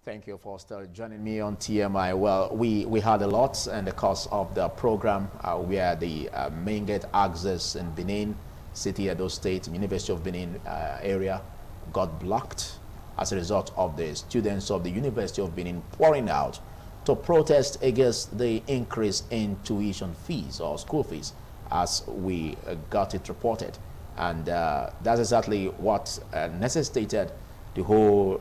Thank you for still joining me on TMI. Well, we had a lot in the course of the program where the main gate access in Benin City, Edo State, University of Benin area got blocked as a result of the students of the University of Benin pouring out to protest against the increase in tuition fees or school fees, as we got it reported. And that's exactly what necessitated the whole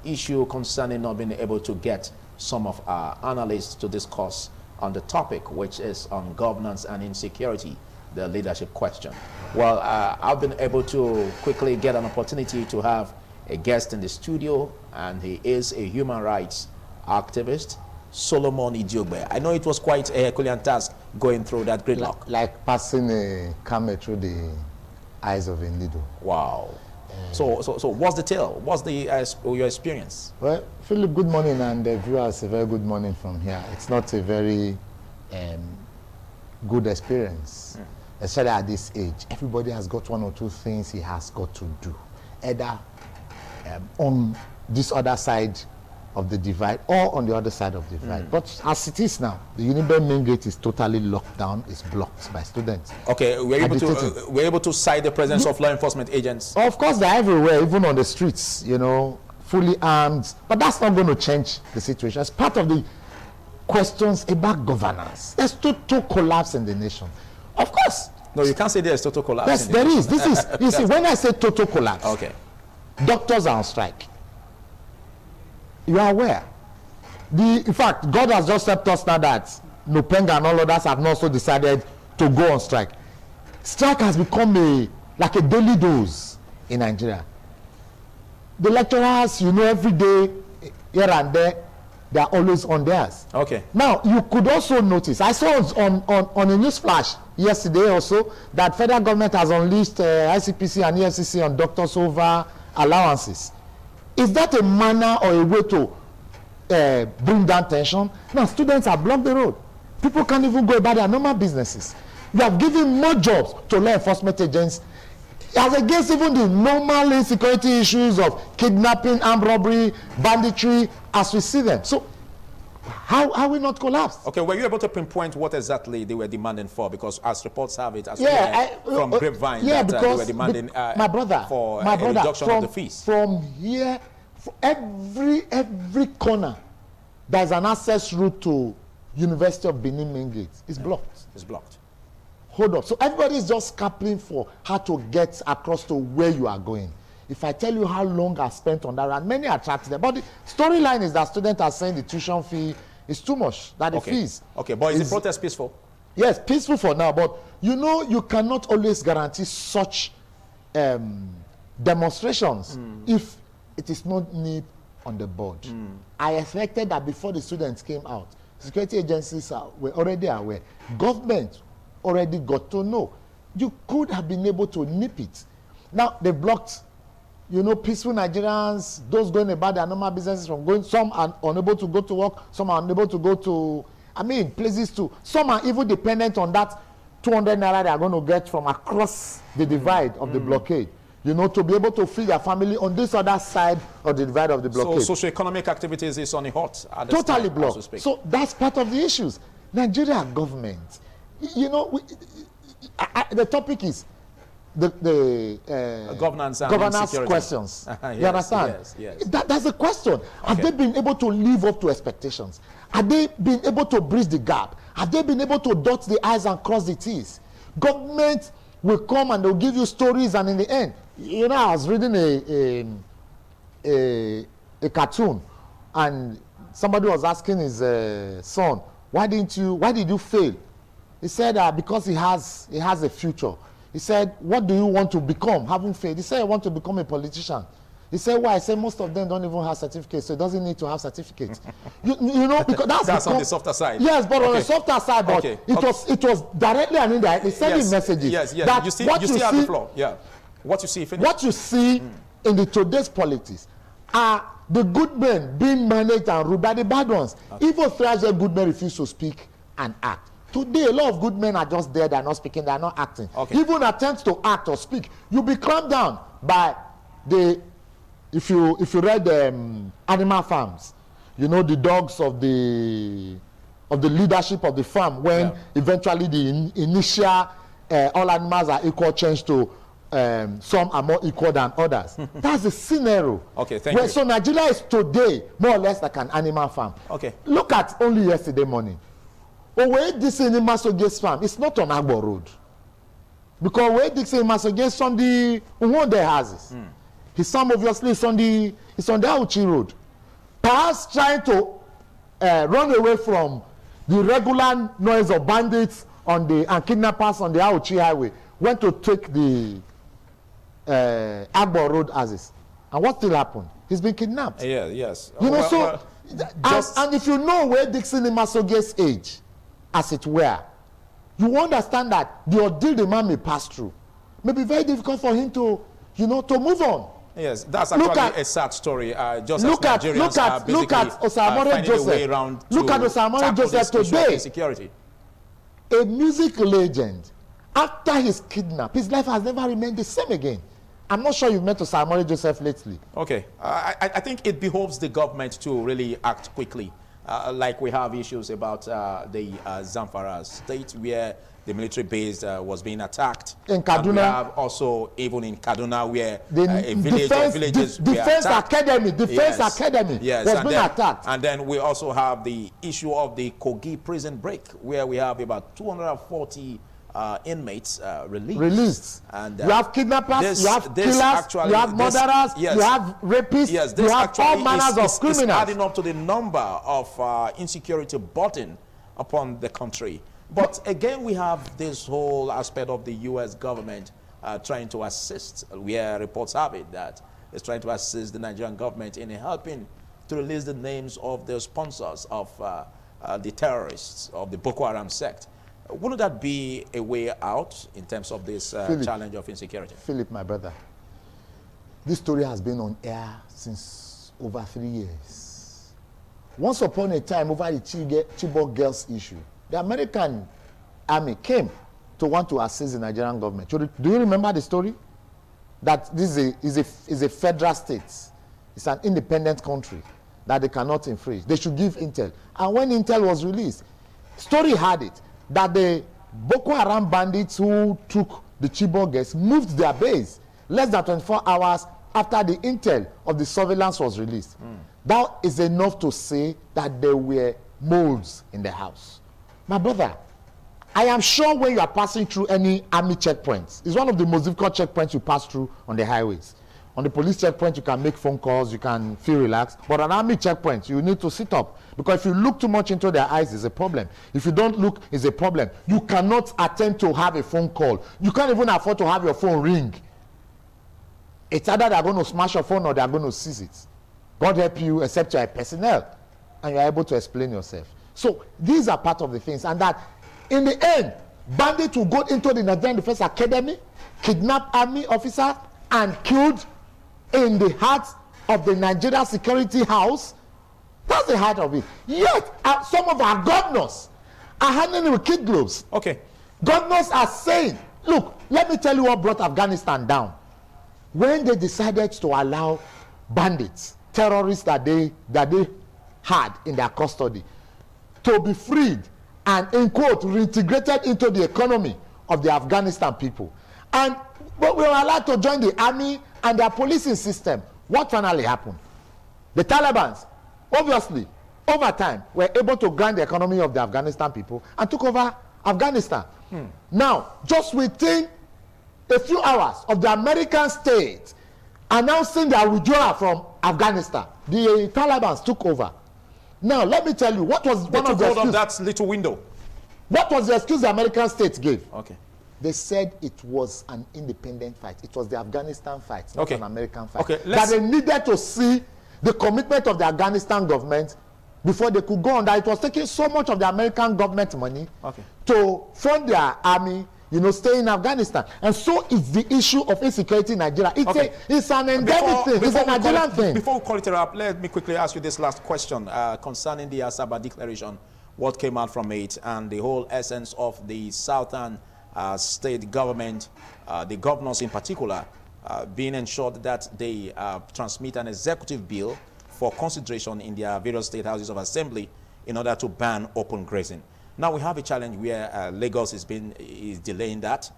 issue concerning not being able to get some of our analysts to discuss on the topic, which is on governance and insecurity, the leadership question. Well, I've been able to quickly get an opportunity to have a guest in the studio, and he is a human rights activist, Solomon Idiogbe. I know it was quite a Herculean task going through that gridlock. Like passing a camel through the eyes of a needle. Wow. So what's the tale? What's the your experience? Well, Philip, good morning, and the viewers, a very good morning from here. It's not a very good experience, especially at this age. Everybody has got one or two things he has got to do, either on this other side of the divide or on the other side of the divide. But as it is now, the Uniben main gate is totally locked down, it's blocked by students. Okay, we're able to cite the presence of law enforcement agents. Of course, they're everywhere, even on the streets, you know, fully armed. But that's not going to change the situation. It's part of the questions about governance. There's total collapse in the nation. Of course. No, you can't say there's total collapse. Yes, there is. This is, you see, when I say total collapse, okay, doctors are on strike. You are aware. In fact, God has just helped us now that Nupenga and all others have also decided to go on strike. Strike has become like a daily dose in Nigeria. The lecturers, you know, every day, here and there, they are always on theirs. Okay. Now, you could also notice, I saw on a news flash yesterday also, that federal government has unleashed ICPC and EFCC on doctors over allowances. Is that a manner or a way to bring down tension? Now, students have blocked the road. People can't even go about their normal businesses. You have given more jobs to law enforcement agents as against even the normal insecurity issues of kidnapping, armed robbery, banditry, as we see them. So, how are we not collapsed? Okay, were you able to pinpoint what exactly they were demanding for? Because as reports have it, as from grapevine, yeah, that they were demanding for a reduction of the fees. From here, for every corner, there's an access route to University of Benin main gate. It's blocked. It's blocked. Hold up. So everybody is just scampering for how to get across to where you are going. If I tell you how long I spent on that run, many are trapped there. But the storyline is that students are saying the tuition fee is too much, that the fees. Okay, but is the protest peaceful? Yes, peaceful for now. But you know, you cannot always guarantee such demonstrations if it is not nip on the board. I expected that before the students came out, security agencies were already aware. Government already got to know. You could have been able to nip it. Now, they blocked, you know, peaceful Nigerians, those going about their normal businesses from going. Some are unable to go to work. Some are unable to go to, places to. Some are even dependent on that 200 naira they are going to get from across the divide of the blockade, you know, to be able to feed their family on this other side of the divide of the blockade. So socio-economic activities is on the hot at this totally time, blocked. So that's part of the issues. Nigeria government, you know, the topic is the governance and questions. Yes, you understand? Yes. That's the question. Okay. Have they been able to live up to expectations? Have they been able to bridge the gap? Have they been able to dot the I's and cross the T's? Government will come and they'll give you stories, and in the end, you know, I was reading a cartoon, and somebody was asking his son, why did you fail? He said because he has a future. He said, what do you want to become, having failed? He said, I want to become a politician. He said, why? I said, most of them don't even have certificates, so it doesn't need to have certificates. you know, because that's on the softer side. Yes, but on the softer side, but it was directly and indirectly sending messages. Yes. That you still have the floor. Yeah. What you see, what you see in the today's politics are the good men being managed and ruled by the bad ones. Even Thursday good men refuse to speak and act. Today, a lot of good men are just there, they're not speaking, they're not acting. Even attempts to act or speak, you'll be clamped down by the if you read Animal Farms, you know the dogs of the leadership of the farm, when eventually the initial all animals are equal change to some are more equal than others. That's the scenario. Okay, thank you. So Nigeria is today more or less like an animal farm. Okay. Look at only yesterday morning. Where Dixon Masoge's farm, it's not on Agbo Road. Because where Dixon Masoge's on the Uwonde houses. His farm obviously is on the Auchi Road. Perhaps trying to run away from the regular noise of bandits and kidnappers on the Auchi Highway, went to take the Agbo Road houses. And what still happened? He's been kidnapped. Yeah, yes. You know, and if you know where Dixon Masoge's age, as it were, you understand that the ordeal the man may pass through may be very difficult for him to, to move on. Yes, that's actually a sad story. Just look at Osamore Joseph. Look at Osamore Joseph today. Insecurity. A music legend. After his kidnap, his life has never remained the same again. I'm not sure you've met Osamore Joseph lately. Okay, I think it behoves the government to really act quickly. Like we have issues about the Zamfara state where the military base was being attacked. In Kaduna. And we have also even in Kaduna where the a village or villages Defense Academy was being attacked. And then we also have the issue of the Kogi prison break where we have about 240 inmates released. And you have kidnappers, you have killers, you have murderers, you have rapists, you have all manners of criminals. It's adding up to the number of insecurity burden upon the country. But again, we have this whole aspect of the U.S. government trying to assist, where reports have it that it's trying to assist the Nigerian government in helping to release the names of the sponsors of the terrorists of the Boko Haram sect. Wouldn't that be a way out in terms of this challenge of insecurity? Philip, my brother, this story has been on air since over 3 years. Once upon a time, over the Chibok girls issue, the American army came to want to assist the Nigerian government. Do you remember the story? That this is a federal state. It's an independent country that they cannot infringe. They should give intel. And when intel was released, story had it that the Boko Haram bandits who took the Chibok girls moved their base less than 24 hours after the intel of the surveillance was released. That is enough to say that there were moles in the house. My brother, I am sure when you are passing through any army checkpoints, it's one of the most difficult checkpoints you pass through on the highways. On the police checkpoint, you can make phone calls, you can feel relaxed. But on army checkpoints, you need to sit up. Because if you look too much into their eyes, it's a problem. If you don't look, it's a problem. You cannot attempt to have a phone call. You can't even afford to have your phone ring. It's either they're going to smash your phone or they're going to seize it. God help you, except you're a personnel and you're able to explain yourself. So these are part of the things. And that in the end, bandits will go into the Nigerian Defense Academy, kidnap army officers, and killed in the heart of the Nigeria Security House. That's the heart of it. Yet, some of our governors are handling it with kid gloves. Okay. Governors are saying, look, let me tell you what brought Afghanistan down. When they decided to allow bandits, terrorists that they had in their custody, to be freed and, in quote, reintegrated into the economy of the Afghanistan people. But we were allowed to join the army and their policing system. What finally happened? The Taliban, obviously, over time, were able to grant the economy of the Afghanistan people and took over Afghanistan. Now, just within a few hours of the American state announcing their withdrawal from Afghanistan, the Taliban took over. Now, let me tell you, what was one of the excuses? Of that little window. What was the excuse the American state gave? Okay. They said it was an independent fight. It was the Afghanistan fight, not an American fight. Okay, that they needed to see the commitment of the Afghanistan government before they could go on. That it was taking so much of the American government money to fund their army, stay in Afghanistan. And so it's the issue of insecurity in Nigeria. It's an endemic thing. It's a Nigerian thing. Before we call it up, let me quickly ask you this last question concerning the Asaba Declaration, what came out from it, and the whole essence of the Southern state government, the governors in particular, being ensured that they transmit an executive bill for consideration in their various state houses of assembly in order to ban open grazing. Now we have a challenge where Lagos is delaying that.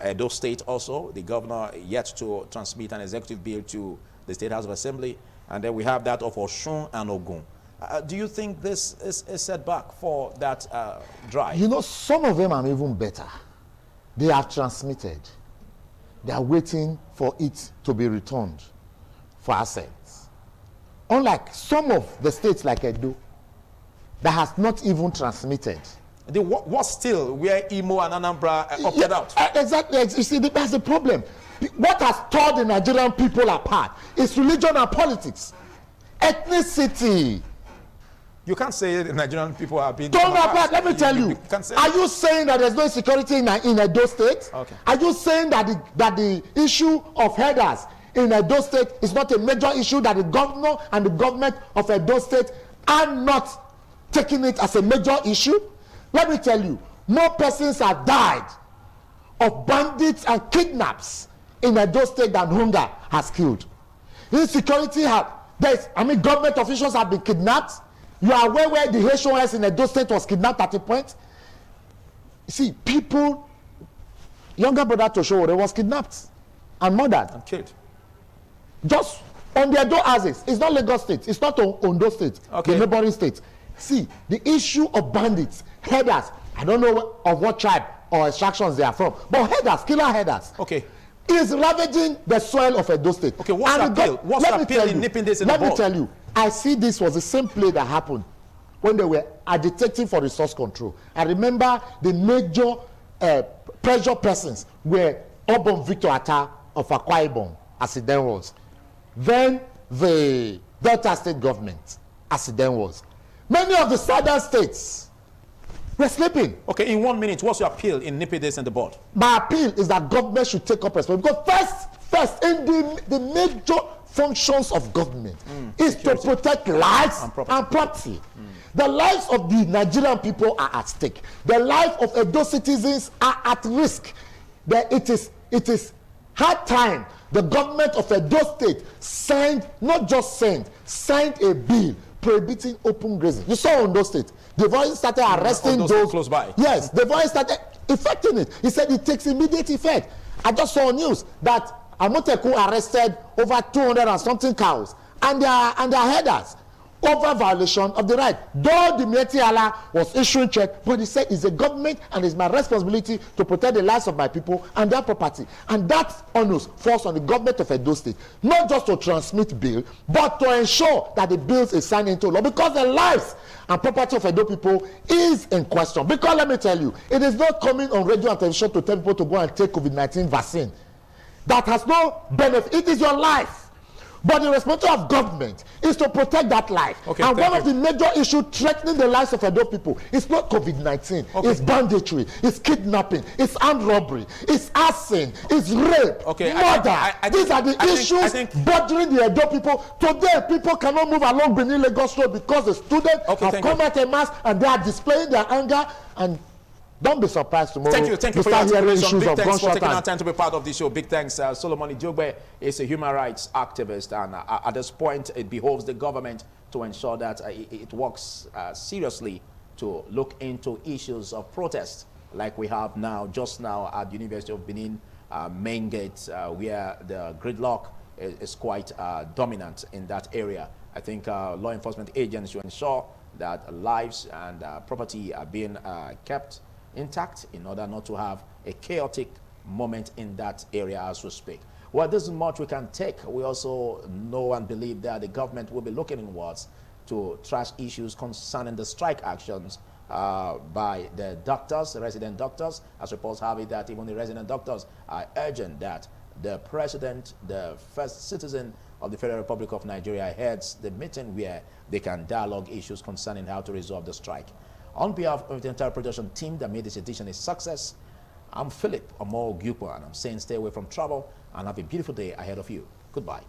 Edo State also, the governor yet to transmit an executive bill to the State House of Assembly, and then we have that of Osun and Ogun. Do you think this is a setback for that drive? You know, some of them are even better. They have transmitted. They are waiting for it to be returned for assets. Unlike some of the states like Edo, that has not even transmitted. What still where Imo and Anambra opted out? Exactly. You see, that's the problem. What has torn the Nigerian people apart is religion and politics, ethnicity. You can't say the Nigerian people are being torn apart. Let me tell you. Are you saying that there's no insecurity in Edo State? Okay. Are you saying that the issue of herders in Edo State is not a major issue, that the governor and the government of Edo State are not taking it as a major issue? Let me tell you, more persons have died of bandits and kidnaps in Edo State than hunger has killed. Insecurity government officials have been kidnapped. You are aware where the HOS in Edo State was kidnapped at a point? You see, people, younger brother Toshowore was kidnapped and murdered. And killed. Just on the Edo houses. It's not Lagos State. It's not Ondo State, okay, the neighboring state. See, the issue of bandits, herders, I don't know of what tribe or extractions they are from, but herders, killer herders, okay, is ravaging the soil of Edo State. Okay, what's the appeal? What's the appeal in nipping this in the bud? Let me tell you, I see this was the same play that happened when they were agitating for resource control. I remember the major pressure persons were Obon Victor Atta of Akwa Ibom, as it then was. Then the Delta State government, as it then was. Many of the southern states were sleeping. Okay, in 1 minute, what's your appeal in nipping this in the bud? My appeal is that government should take up responsibility. Because first, in the major functions of government is security, to protect lives and property. The lives of the Nigerian people are at stake. The life of Edo citizens are at risk. It is high time the government of Edo State signed a bill prohibiting open grazing. You saw Ondo State. They've already started arresting those close by. Yes, they've already started effecting it. He said it takes immediate effect. I just saw news that Amoteku arrested over 200 and something cows and their herders over violation of the right. Though the Mieti Allah was issuing check, but he said it's a government and it's my responsibility to protect the lives of my people and their property. And that onus falls on the government of Edo State, not just to transmit bill, but to ensure that the bills is signed into law, because the lives and property of Edo people is in question. Because let me tell you, it is not coming on radio and television to tell people to go and take COVID-19 vaccine. That has no benefit. It is your life. But the responsibility of government is to protect that life. Okay, and one of the major issues threatening the lives of Edo people is not COVID-19. Okay. It's banditry, it's kidnapping, it's armed robbery, it's arson, it's rape, murder. These are the issues bothering the Edo people. Today, people cannot move along Benin Lagos Road because the students have come at a mass and they are displaying their anger. And don't be surprised tomorrow. Thank you for your intervention. Big thanks for taking our time to be part of the show. Big thanks. Solomon Ijogbe is a human rights activist, and at this point, it behoves the government to ensure that it works seriously to look into issues of protest, like we have now, just now at the University of Benin main gate, where the gridlock is quite dominant in that area. I think law enforcement agents should ensure that lives and property are being kept intact in order not to have a chaotic moment in that area as we speak. Well, this is much we can take. We also know and believe that the government will be looking inwards to trash issues concerning the strike actions by the doctors, the resident doctors. As reports have it that even the resident doctors are urging that the president, the first citizen of the Federal Republic of Nigeria, heads the meeting where they can dialogue issues concerning how to resolve the strike. On behalf of the entire production team that made this edition a success, I'm Philip Omo Gyupo, and I'm saying stay away from trouble and have a beautiful day ahead of you. Goodbye.